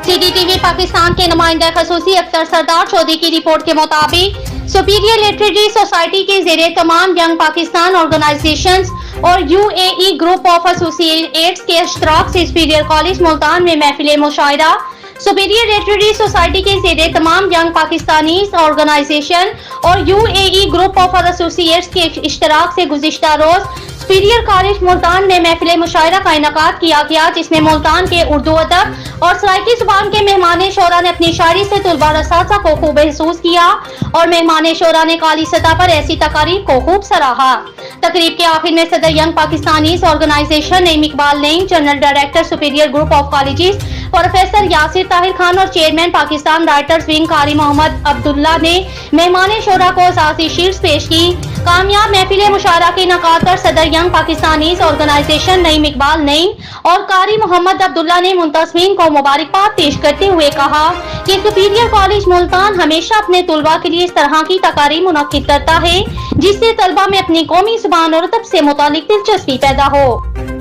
CDTV Pakistan के नुमाइंदा खसूसी अख्तर सरदार चौधरी की रिपोर्ट के मुताबिक सुपीरियर लिटरेरी सोसाइटी के ज़ेरे तमाम यंग पाकिस्तान ऑर्गेनाइजेशंस और UAE ग्रुप ऑफ एसोसिएट्स के इश्तराक से सुपीरियर कॉलेज मुल्तान में महफिल मुशायरा सुपीरियर लिटरेरी सोसाइटी के ज़ेरे तमाम यंग पाकिस्तानी ऑर्गेनाइजेशन और UAE ग्रुप ऑफ एसोसिएट्स के इश्तराक से गुज़िश्ता रोज सुपीरियर कॉलेज मुल्तान में महफिल मुशायरा का इनेकाद किया गया, जिसमें मुल्तान के उर्दू अदब और सराइकी जुबान के मेहमान शोरा ने अपनी शायरी से तुलबा रसासा को खूब महसूस किया और मेहमान शोरा ने काली सतह पर ऐसी तकारीब को खूब सराहा। तकरीब के आखिर में सदर young Pakistani organization Naeem Iqbal Naeem, general director superior group of colleges professor Yasir Tahir Khan और चेयरमैन पाकिस्तान राइटर्स विंग कारी मोहम्मद अब्दुल्ला ने मेहमान शोरा को असासी शीट्स पेश की। कामयाब महफिल मुशायरा के इनेकाद पर सदर यंग पाकिस्तानी ऑर्गेनाइजेशन नईम इकबाल नईम और कारी मोहम्मद अब्दुल्ला ने मुंतज़मीन को मुबारकबाद पेश करते हुए कहा कि सुपीरियर कॉलेज मुल्तान हमेशा अपने तुलबा के लिए इस तरह की तकारीब मुनक्किद करता है जिससे तलबा में अपनी कौमी ज़ुबान और अदब से मुतालिक दिलचस्पी पैदा हो।